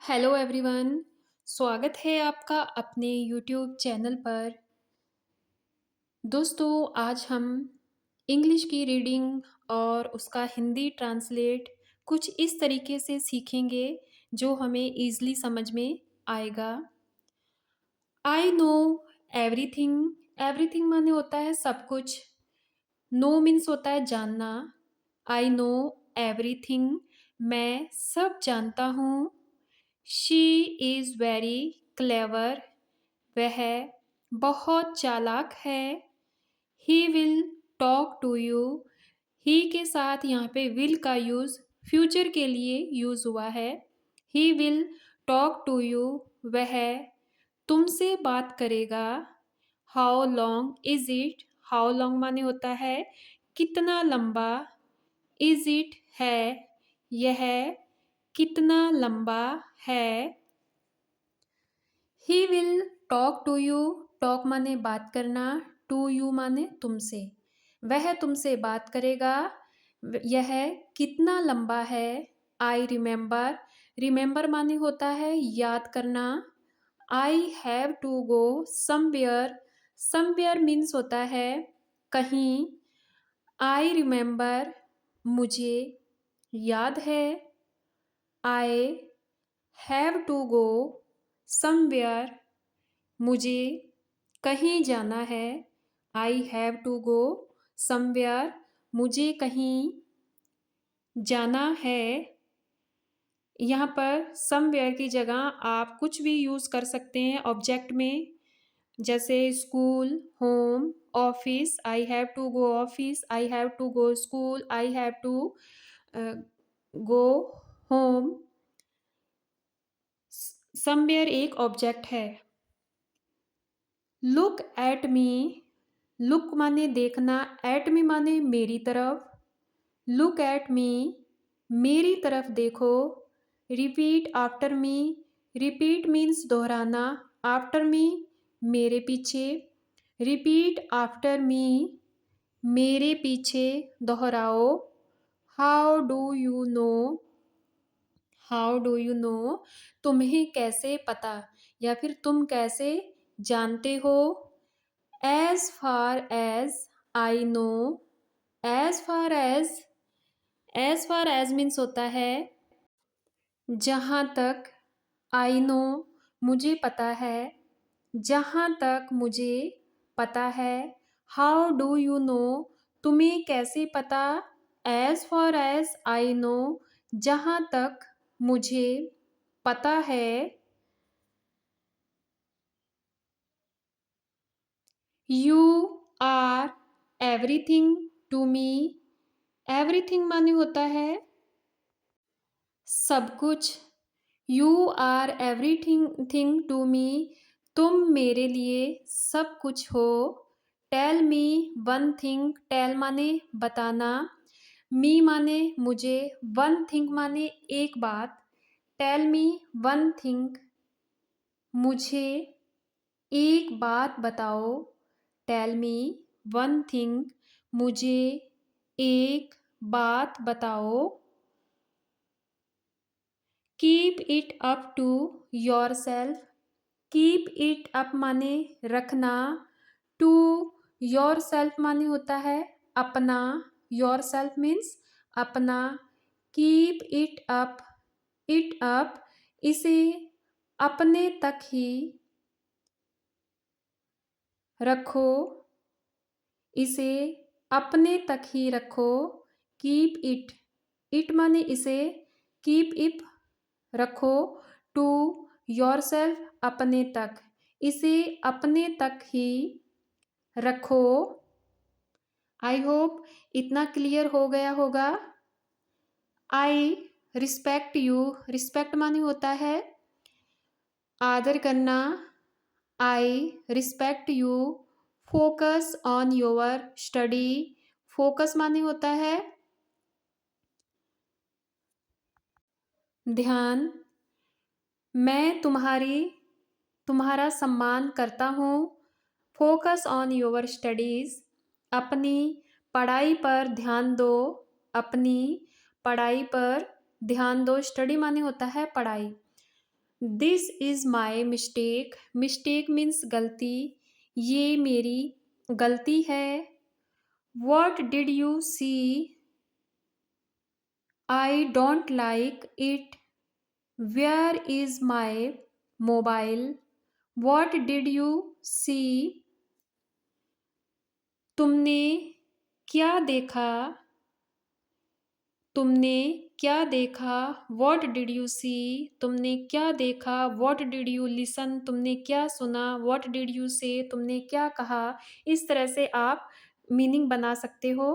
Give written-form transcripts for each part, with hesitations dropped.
Hello everyone. स्वागत है आपका अपने यूट्यूब चैनल पर। दोस्तों, आज हम इंग्लिश की रीडिंग और उसका हिंदी ट्रांसलेट कुछ इस तरीके से सीखेंगे जो हमें ईज़िली समझ में आएगा। I know everything. एवरीथिंग माने होता है सब कुछ। नो मीन्स होता है जानना। आई नो एवरीथिंग, मैं सब जानता हूँ। शी इज़ वेरी क्लेवर, वह बहुत चालाक है। He will talk to you. ही के साथ यहाँ पे विल का यूज़ फ्यूचर के लिए यूज़ हुआ है। He will talk to you, वह तुमसे बात करेगा। How long is it. How long माने होता है कितना लंबा। इज़ इट है, यह कितना लंबा है। He will talk to you. Talk माने बात करना, टू यू माने तुमसे। वह तुमसे बात करेगा। यह कितना लंबा है। I remember. रिमेंबर माने होता है याद करना। I have to go somewhere. Somewhere means होता है कहीं। आई रिमेंबर, मुझे याद है। I have to go somewhere, मुझे कहीं जाना है। I have to go somewhere, मुझे कहीं जाना है। यहाँ पर समवेयर की जगह आप कुछ भी यूज़ कर सकते हैं ऑब्जेक्ट में, जैसे school, home, office. I have to go office, I have to go school, I have to go home. Somewhere एक ऑब्जेक्ट है। Look at me. लुक माने देखना, एट मी माने मेरी तरफ। लुक एट मी, मेरी तरफ देखो। Repeat after me. Repeat means दोहराना। आफ्टर मी, मेरे पीछे। रिपीट आफ्टर मी, मेरे पीछे दोहराओ। How do you know. How do you know, तुम्हें कैसे पता या फिर तुम कैसे जानते हो। As far as I know. As far as. As far as means होता है जहाँ तक। आई नो, मुझे पता है। जहाँ तक मुझे पता है। हाउ डू यू नो, तुम्हें कैसे पता। As far as I know, जहाँ तक मुझे पता है। You are everything to me. Everything माने होता है सब कुछ। You are everything to me, तुम मेरे लिए सब कुछ हो। Tell me one thing. Tell माने बताना। मी माने मुझे। वन थिंग माने एक बात। टेल मी वन थिंग, मुझे एक बात बताओ। टेल मी वन थिंग, मुझे एक बात बताओ। Keep it up to yourself. Keep it up माने रखना। टू योर सेल्फ माने होता है अपना। योर सेल्फ मीन्स अपना। Keep it up. It up, इसे अपने तक ही रखो। इसे अपने तक ही रखो। Keep it. इट माने इसे। कीप इट रखो। टू योर सेल्फ अपने तक, इसे अपने तक ही रखो। आई होप इतना क्लियर हो गया होगा। I respect you. रिस्पेक्ट माने होता है आदर करना। I respect you. Focus on your study. Focus माने होता है ध्यान। मैं तुम्हारा सम्मान करता हूँ। फोकस ऑन योर स्टडीज़, अपनी पढ़ाई पर ध्यान दो। अपनी पढ़ाई पर ध्यान दो। स्टडी माने होता है पढ़ाई। This is my mistake. Mistake means गलती। ये मेरी गलती है। What did you see? I don't like it. Where is my mobile? What did you see? तुमने क्या देखा? तुमने क्या देखा? What did you see? तुमने क्या देखा? What did you listen? तुमने क्या सुना? वॉट डिड यू से? तुमने क्या कहा? इस तरह से आप मीनिंग बना सकते हो।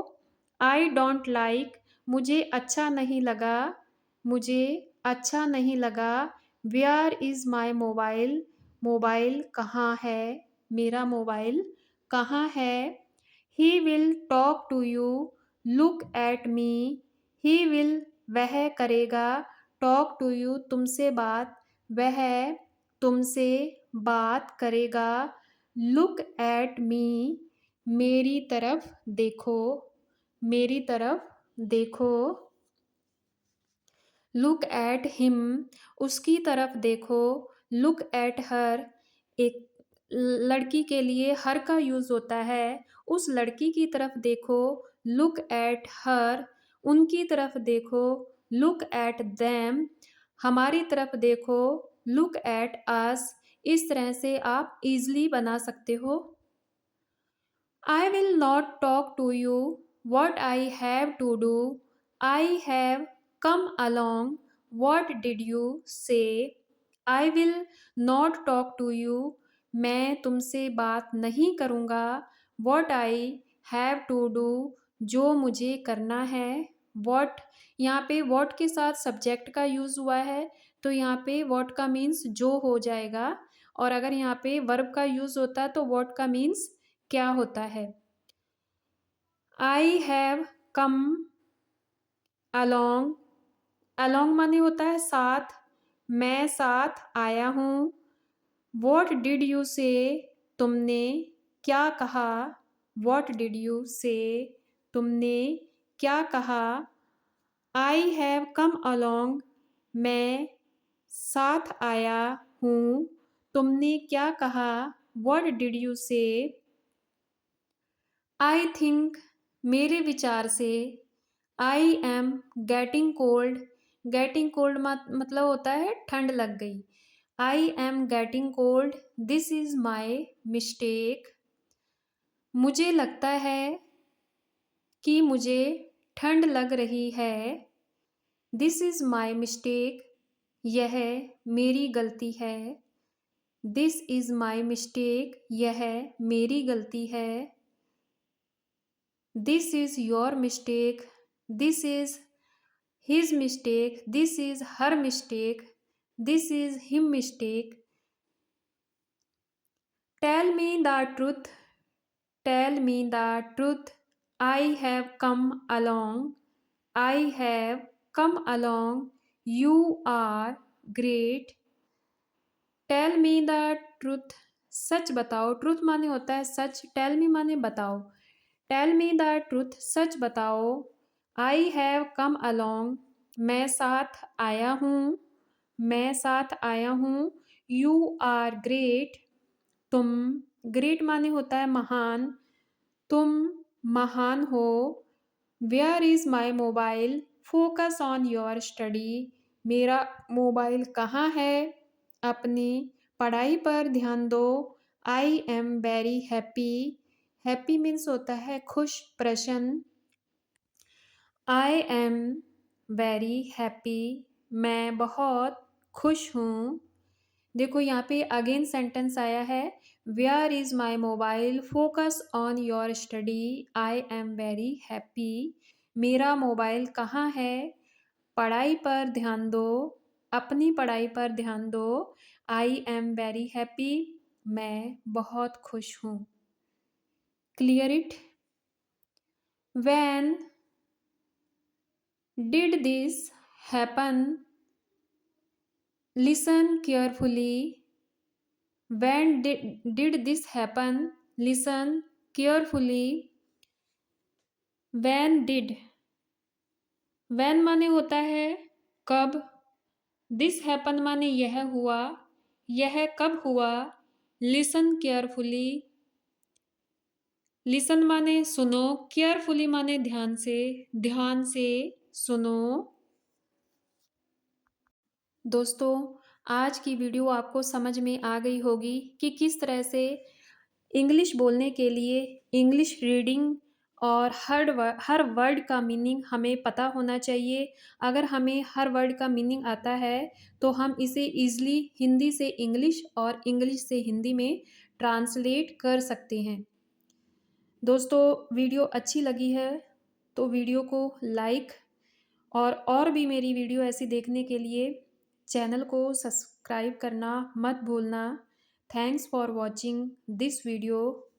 आई डोंट लाइक, मुझे अच्छा नहीं लगा। मुझे अच्छा नहीं लगा। Where is my mobile? Mobile कहाँ है? मेरा मोबाइल कहाँ है? He will talk to you. Look at me. He will वह करेगा। टॉक टू यू तुमसे बात। वह तुमसे बात करेगा। लुक एट मी मेरी तरफ देखो। मेरी तरफ देखो। लुक एट हिम उसकी तरफ देखो। लुक एट हर एक लड़की के लिए हर का यूज़ होता है। उस लड़की की तरफ देखो। लुक एट हर उनकी तरफ देखो। लुक एट देम हमारी तरफ देखो। लुक एट अस इस तरह से आप इजली बना सकते हो। I will not talk to you what I have to do. I have come along. What did you say? I will not talk to you. मैं तुमसे बात नहीं करूँगा। What I have to do जो मुझे करना है। What यहाँ पे what के साथ सब्जेक्ट का यूज़ हुआ है तो यहाँ पे what का मीन्स जो हो जाएगा और अगर यहाँ पे वर्ब का यूज़ होता तो what का मीन्स क्या होता है। I have come along along माने होता है साथ। मैं साथ आया हूँ। वॉट डिड यू से तुमने क्या कहा। वॉट डिड यू से तुमने क्या कहा। आई हैव कम अलोंग मैं साथ आया हूँ। तुमने क्या कहा। वॉट डिड यू से। आई थिंक मेरे विचार से। I am getting cold getting cold मतलब होता है ठंड लग गई। I am getting cold this is my mistake. मुझे लगता है कि मुझे ठंड लग रही है। दिस इज़ माई मिस्टेक यह मेरी गलती है। दिस इज़ माई मिस्टेक यह मेरी गलती है। This is your mistake this is his mistake, this is her mistake, this is him mistake. Tell me the truth, tell me the truth. I have come along, I have come along. You are great. Tell me the truth. सच बताओ। Truth माने होता है सच। Tell me माने बताओ। Tell me the truth सच बताओ। I have come along मैं साथ आया हूँ। मैं साथ आया हूँ। यू आर ग्रेट तुम ग्रेट माने होता है महान। तुम महान हो। Where is my mobile focus on your study मेरा मोबाइल कहाँ है। अपनी पढ़ाई पर ध्यान दो। I am very happy happy means होता है खुश प्रसन्न। आई एम वेरी हैप्पी मैं बहुत खुश हूँ। देखो यहाँ पे अगेन सेंटेंस आया है। Where is my mobile focus on your study I am very happy. मेरा मोबाइल कहाँ है। पढ़ाई पर ध्यान दो। अपनी पढ़ाई पर ध्यान दो। आई एम वेरी हैप्पी मैं बहुत खुश हूँ। Clear it. When did this happen listen carefully. When did this happen? Listen carefully. When did when माने होता है कब। दिस हैपन माने यह हुआ, यह कब हुआ, लिसन केयरफुली, लिसन माने सुनो, केयरफुली माने ध्यान से सुनो। दोस्तों, आज की वीडियो आपको समझ में आ गई होगी कि किस तरह से इंग्लिश बोलने के लिए इंग्लिश रीडिंग और हर वर्ड का मीनिंग हमें पता होना चाहिए। अगर हमें हर वर्ड का मीनिंग आता है तो हम इसे ईज़िली हिंदी से इंग्लिश और इंग्लिश से हिंदी में ट्रांसलेट कर सकते हैं। दोस्तों, वीडियो अच्छी लगी है तो वीडियो को लाइक और भी मेरी वीडियो ऐसी देखने के लिए चैनल को सब्सक्राइब करना मत भूलना। Thanks for watching this video.